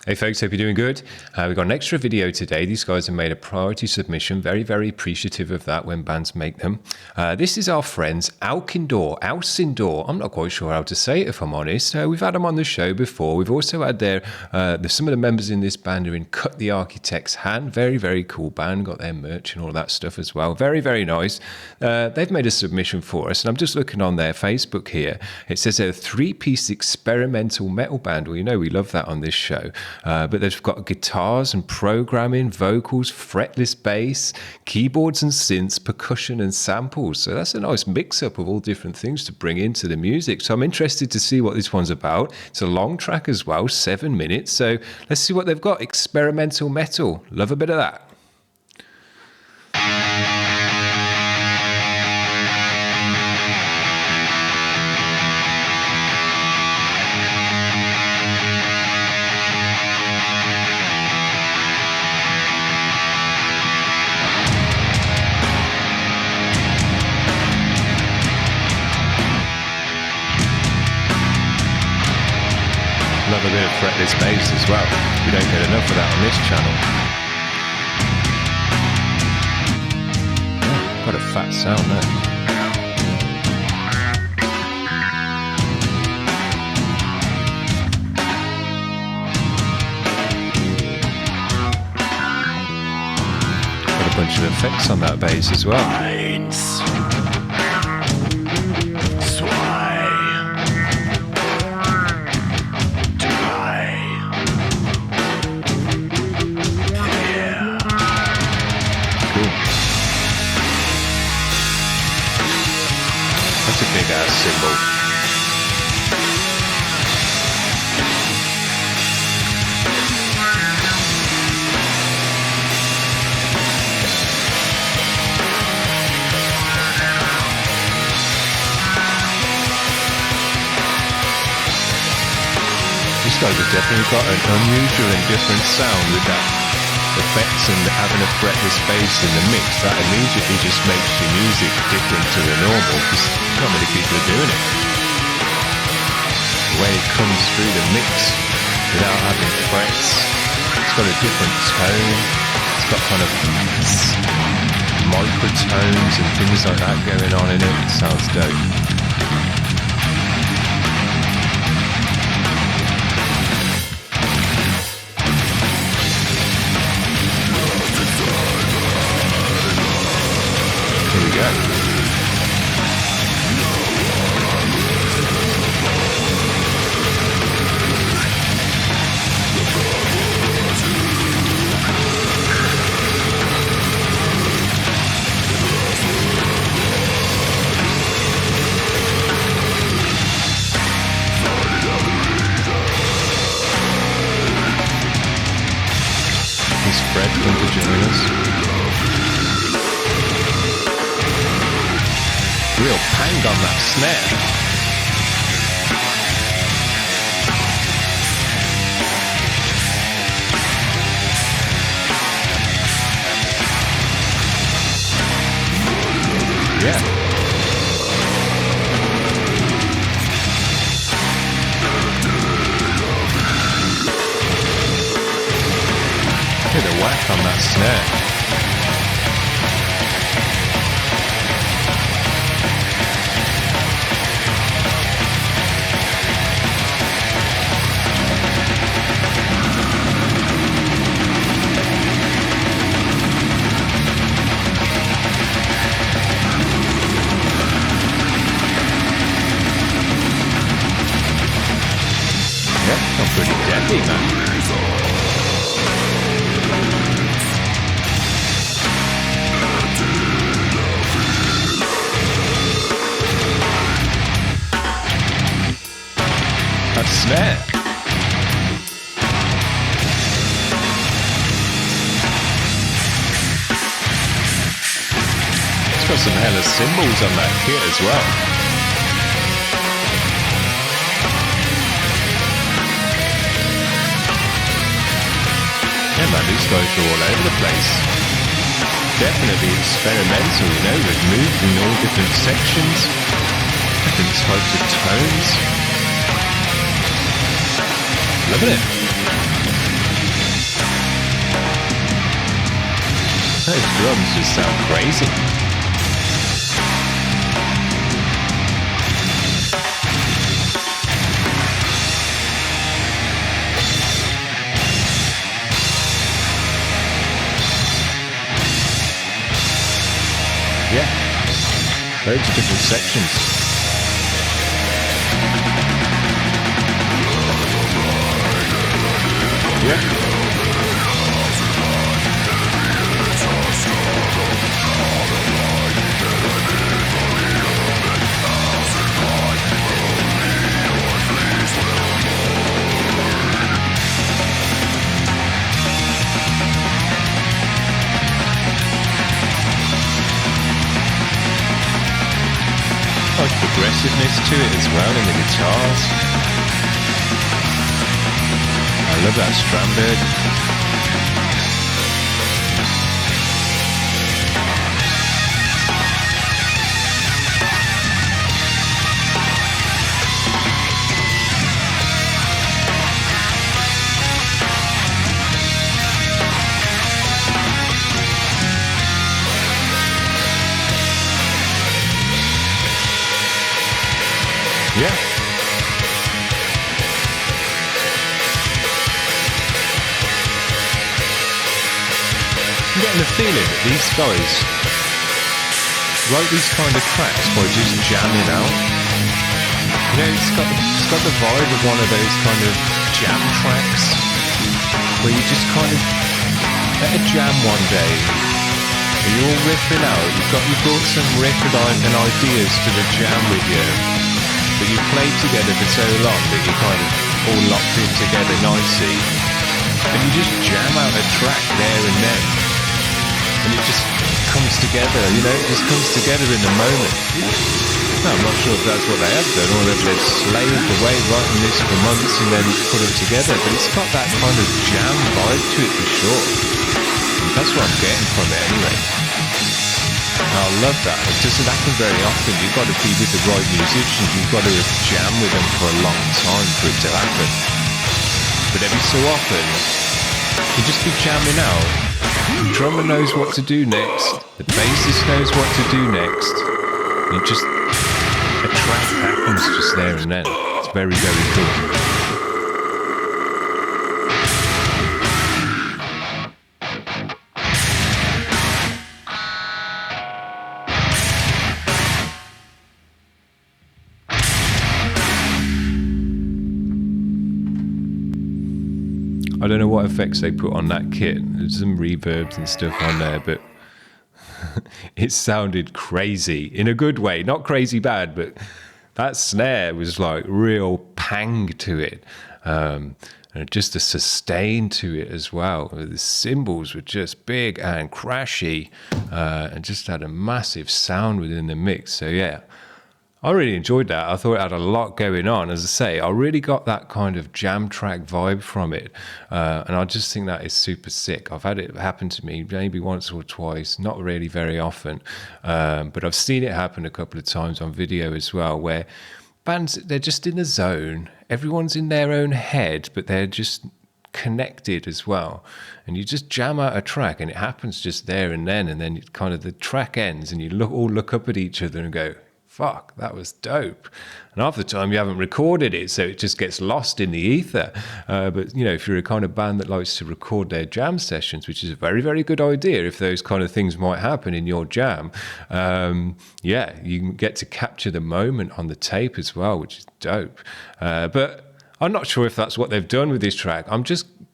Hey folks, hope you're doing good. We've got an extra video today. These guys have made a priority submission. Very, very appreciative of that when bands make them. This is our friends Alcindor. I'm not quite sure how to say it, if I'm honest. We've had them on the show before. We've also had some of the members in this band are in Cut the Architect's Hand. Very, very cool band. Got their merch and all that stuff as well. Very, very nice. They've made a submission for us, and I'm just looking on their Facebook here. It says they're a 3-piece experimental metal band. Well, you know we love that on this show. But they've got guitars and programming, vocals, fretless bass, keyboards and synths, percussion and samples. So that's a nice mix-up of all different things to bring into the music. So I'm interested to see what this one's about. It's a long track as well, 7 minutes. So let's see what they've got. Experimental metal. Love a bit of that. Love a bit of fretless bass as well. We don't get enough of that on this channel. Oh, got a fat sound there. Got a bunch of effects on that bass as well. That's a big ass cymbal. These guys have definitely got an unusual and different sound with that effects and having a fretless bass in the mix. That immediately just makes your music different to the normal because not many people are doing it. The way it comes through the mix without having frets, it's got a different tone. It's got kind of microtones and things like that going on in it. It sounds dope. Here we go. Is Fred going to join us? Real pang on that snare. Yeah. Hit a whack on that snare. I'm pretty deadly, man. That snare. It's got some hella cymbals on that kit as well. Yeah, man, these guys are all over the place. Definitely experimental, you know, with moving all different sections, different types of tones. Loving it. Those drums just sound crazy. Yeah, loads of different sections. Yeah. Progressiveness to it as well in the guitars. I love that Strandberg. Yeah. I'm getting the feeling that these guys wrote these kind of tracks by just jamming out. You know, it's got the vibe of one of those kind of jam tracks where you just kind of at a jam one day and you're all riffing out. You brought some riff and ideas to the jam with you. But you played together for so long that you're kind of all locked in together nicely, and you just jam out a track there and then, and it just comes together, you know, it just comes together in the moment. No, I'm not sure if that's what they have done, or if they've slaved away writing this for months and then put it together, but it's got that kind of jam vibe to it for sure. And that's what I'm getting from it anyway. I love that. It doesn't happen very often. You've got to be with the right musicians. You've got to jam with them for a long time for it to happen. But every so often, you just be jamming out. The drummer knows what to do next. The bassist knows what to do next. You just, a track happens just there and then. It's very, very cool. I don't know what effects they put on that kit. There's some reverbs and stuff on there, but it sounded crazy in a good way. Not crazy bad, but that snare was like real pang to it. And just a sustain to it as well. The cymbals were just big and crashy and just had a massive sound within the mix. So yeah, I really enjoyed that. I thought it had a lot going on. As I say, I really got that kind of jam track vibe from it. And I just think that is super sick. I've had it happen to me maybe once or twice, not really very often. But I've seen it happen a couple of times on video as well, where bands, they're just in the zone. Everyone's in their own head, but they're just connected as well. And you just jam out a track and it happens just there and then it kind of the track ends and you all look up at each other and go, fuck, that was dope. And half the time you haven't recorded it, so it just gets lost in the ether. But, you know, if you're a kind of band that likes to record their jam sessions, which is a very, very good idea if those kind of things might happen in your jam, yeah, you can get to capture the moment on the tape as well, which is dope. But I'm not sure if that's what they've done with this track.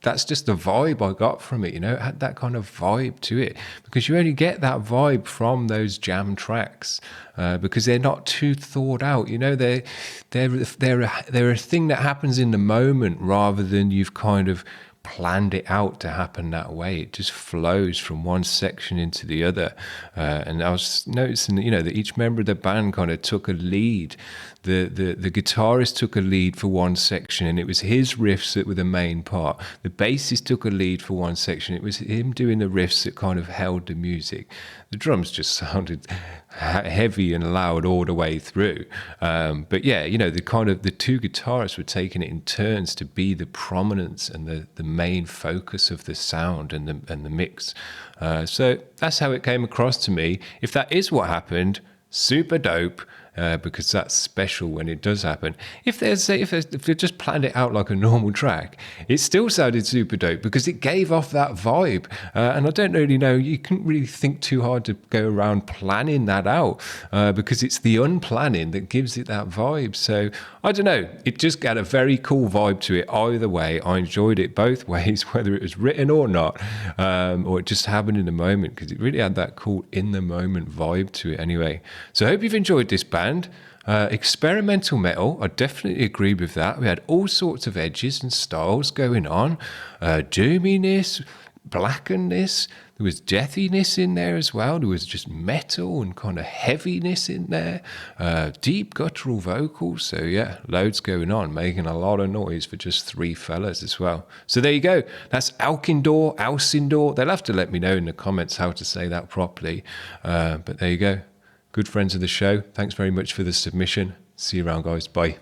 That's just the vibe I got from it, you know. It had that kind of vibe to it because you only get that vibe from those jam tracks because they're not too thought out, you know. They're a thing that happens in the moment rather than you've kind of planned it out to happen that way. It just flows from one section into the other. And I was noticing, you know, that each member of the band kind of took a lead. The guitarist took a lead for one section and it was his riffs that were the main part. The bassist took a lead for one section. It was him doing the riffs that kind of held the music. The drums just sounded heavy and loud all the way through. But yeah, you know, the two guitarists were taking it in turns to be the prominence and the main focus of the sound and the mix. So that's how it came across to me. If that is what happened, super dope. Because that's special when it does happen. If they just planned it out like a normal track, it still sounded super dope because it gave off that vibe. And I don't really know, you couldn't really think too hard to go around planning that out because it's the unplanning that gives it that vibe. So I don't know, it just got a very cool vibe to it either way. I enjoyed it both ways, whether it was written or not, or it just happened in the moment, because it really had that cool in the moment vibe to it anyway. So I hope you've enjoyed this band. Experimental metal, I definitely agree with that. We had all sorts of edges and styles going on, doominess, blackenness, there was deathiness in there as well, there was just metal and kind of heaviness in there, deep guttural vocals, so yeah, loads going on, making a lot of noise for just three fellas as well. So there you go, that's Alcindor. They'll have to let me know in the comments how to say that properly, but there you go. Good friends of the show, thanks very much for the submission. See you around, guys. Bye.